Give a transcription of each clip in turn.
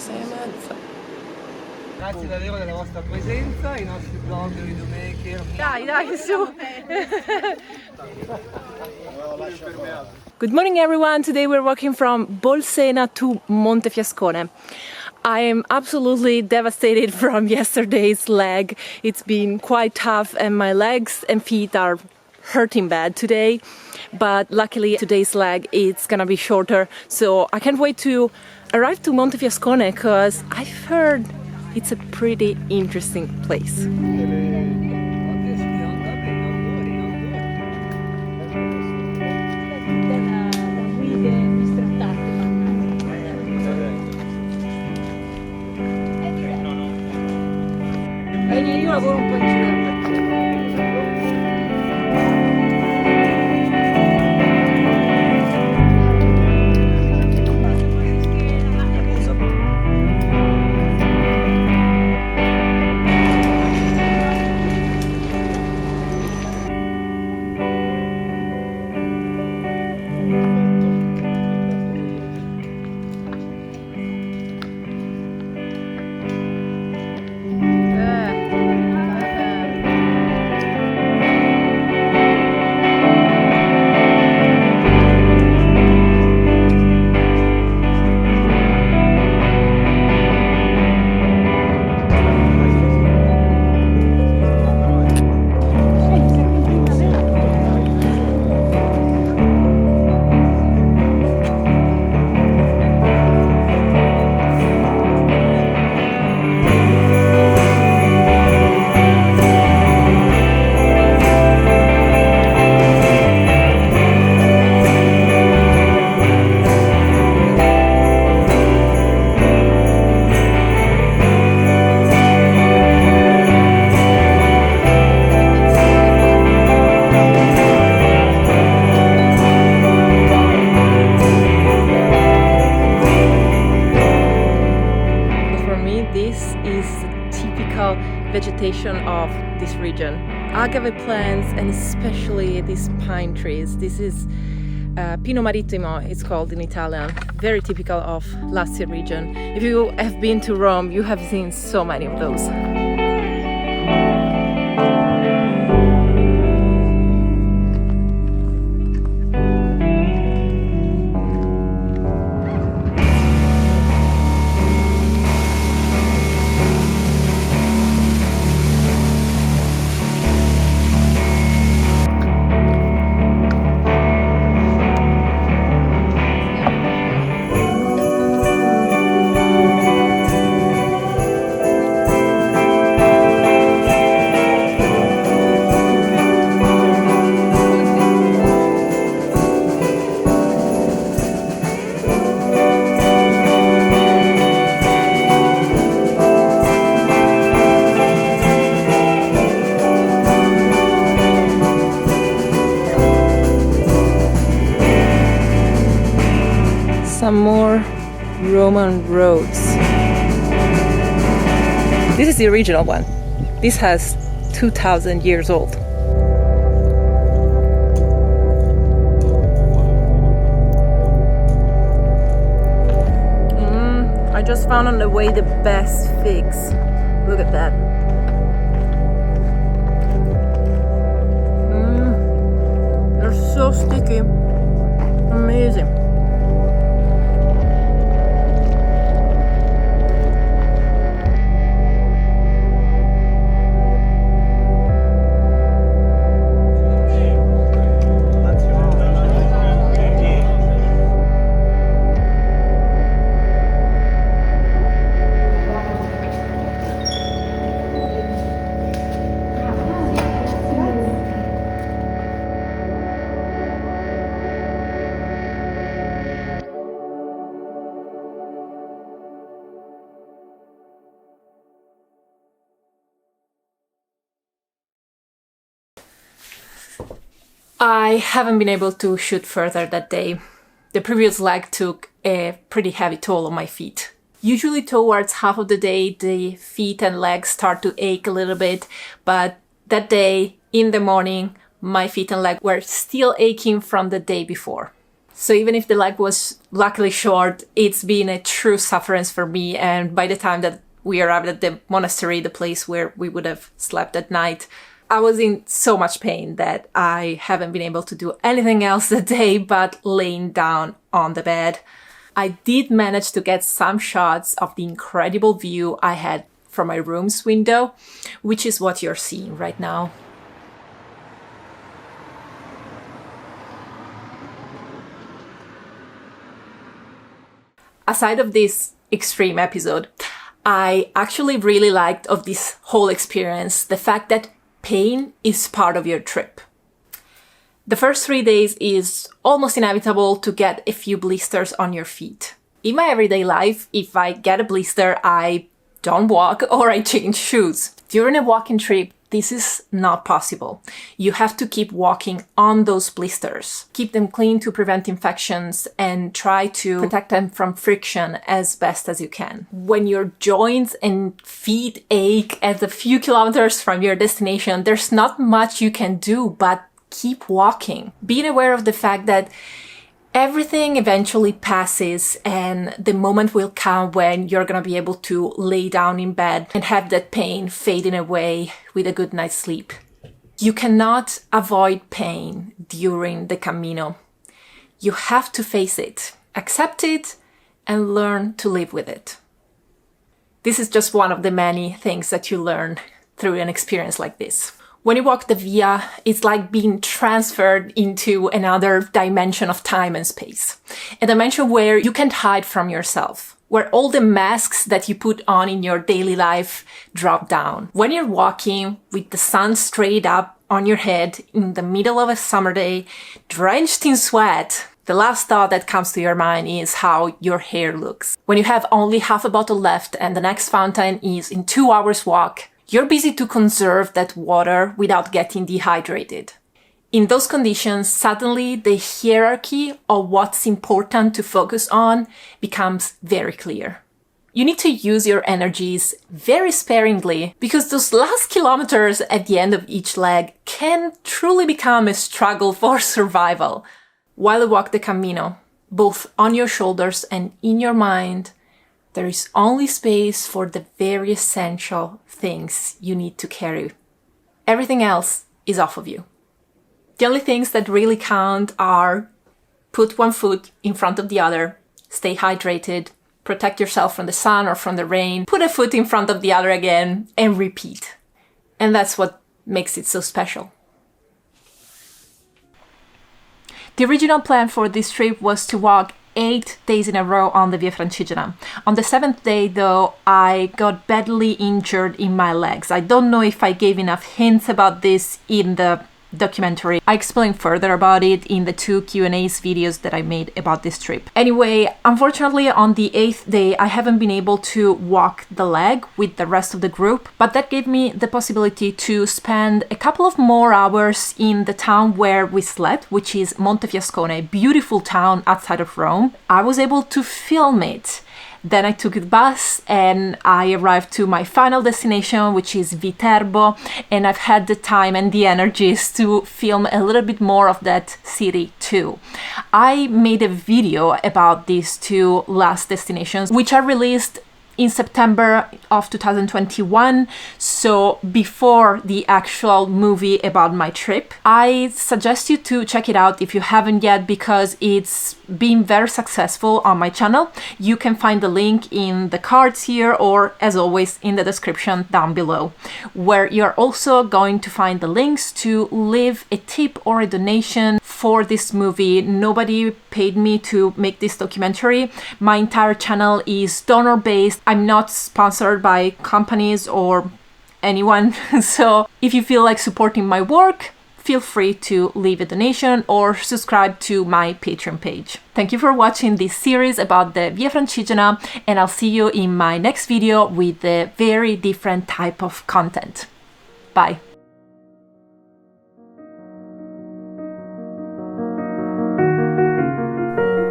6:30. Grazie davvero della vostra presenza, i nostri blogger, i videomaker. Dai, su! Good morning everyone, today we're walking from Bolsena to Montefiascone. I am absolutely devastated from yesterday's leg. It's been quite tough and my legs and feet are hurting bad today, but luckily today's leg is gonna be shorter, so I can't wait to arrive to Montefiascone because I've heard it's a pretty interesting place. Io lavoro un po' in giro. This is typical vegetation of this region. Agave plants and especially these pine trees. This is Pino Marittimo, it's called in Italian. Very typical of Lazio region. If you have been to Rome, you have seen so many of those. Some more Roman roads. This is the original one. This has 2,000 years old. I just found on the way the best figs. Look at that. They're so sticky. Amazing. I haven't been able to shoot further that day. The previous leg took a pretty heavy toll on my feet. Usually towards half of the day, the feet and legs start to ache a little bit, but that day, in the morning, my feet and legs were still aching from the day before. So even if the leg was luckily short, it's been a true sufferance for me. And by the time that we arrived at the monastery, the place where we would have slept at night, I was in so much pain that I haven't been able to do anything else that day but laying down on the bed. I did manage to get some shots of the incredible view I had from my room's window, which is what you're seeing right now. Aside of this extreme episode, I actually really liked of this whole experience the fact that pain is part of your trip. The first 3 days is almost inevitable to get a few blisters on your feet. In my everyday life, if I get a blister, I don't walk or I change shoes. During a walking trip, this is not possible. You have to keep walking on those blisters. Keep them clean to prevent infections and try to protect them from friction as best as you can. When your joints and feet ache at a few kilometers from your destination, there's not much you can do but keep walking. Being aware of the fact that everything eventually passes and the moment will come when you're gonna be able to lay down in bed and have that pain fading away with a good night's sleep. You cannot avoid pain during the Camino. You have to face it, accept it, and learn to live with it. This is just one of the many things that you learn through an experience like this. When you walk the Via, it's like being transferred into another dimension of time and space. A dimension where you can't hide from yourself, where all the masks that you put on in your daily life drop down. When you're walking with the sun straight up on your head in the middle of a summer day, drenched in sweat, the last thought that comes to your mind is how your hair looks. When you have only half a bottle left and the next fountain is in 2 hours walk, you're busy to conserve that water without getting dehydrated. In those conditions, suddenly the hierarchy of what's important to focus on becomes very clear. You need to use your energies very sparingly because those last kilometers at the end of each leg can truly become a struggle for survival. While you walk the Camino, both on your shoulders and in your mind, there is only space for the very essential things you need to carry. Everything else is off of you. The only things that really count are put one foot in front of the other, stay hydrated, protect yourself from the sun or from the rain, put a foot in front of the other again, and repeat. And that's what makes it so special. The original plan for this trip was to walk 8 days in a row on the Via Francigena. On the 7th day, though, I got badly injured in my legs. I don't know if I gave enough hints about this in the documentary. I explain further about it in the 2 Q&As videos that I made about this trip. Anyway, unfortunately on the 8th day I haven't been able to walk the leg with the rest of the group, but that gave me the possibility to spend a couple of more hours in the town where we slept, which is Montefiascone, a beautiful town outside of Rome. I was able to film it. Then I took the bus and I arrived to my final destination, which is Viterbo, and I've had the time and the energies to film a little bit more of that city too. I made a video about these 2 last destinations, which are released in September of 2021, so before the actual movie about my trip. I suggest you to check it out if you haven't yet, because it's been very successful on my channel. You can find the link in the cards here, or as always in the description down below, where you're also going to find the links to leave a tip or a donation for this movie. Nobody paid me to make this documentary. My entire channel is donor-based. I'm not sponsored by companies or anyone. So if you feel like supporting my work, feel free to leave a donation or subscribe to my Patreon page. Thank you for watching this series about the Via Francigena, and I'll see you in my next video with a very different type of content. Bye.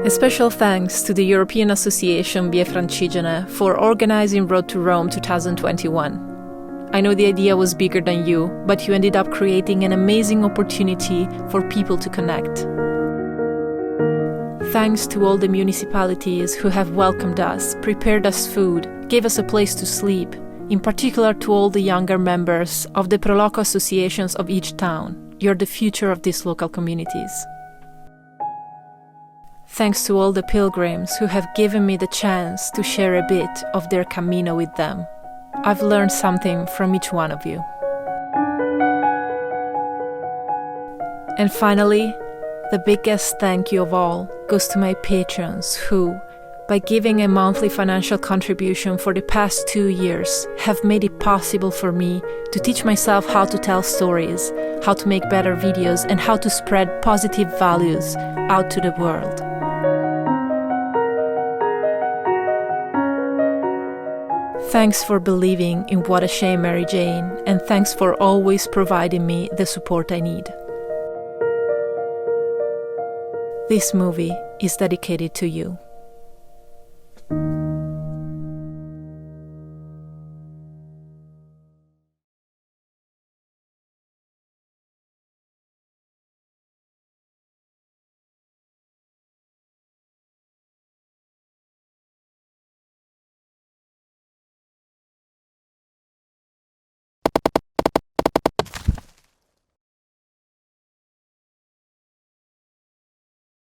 A special thanks to the European Association Via Francigena for organizing Road to Rome 2021. I know the idea was bigger than you, but you ended up creating an amazing opportunity for people to connect. Thanks to all the municipalities who have welcomed us, prepared us food, gave us a place to sleep, in particular to all the younger members of the Proloco associations of each town. You're the future of these local communities. Thanks to all the pilgrims who have given me the chance to share a bit of their Camino with them. I've learned something from each one of you. And finally, the biggest thank you of all goes to my patrons who, by giving a monthly financial contribution for the past 2 years, have made it possible for me to teach myself how to tell stories, how to make better videos, and how to spread positive values out to the world. Thanks for believing in What a Shame, Mary Jane, and thanks for always providing me the support I need. This movie is dedicated to you.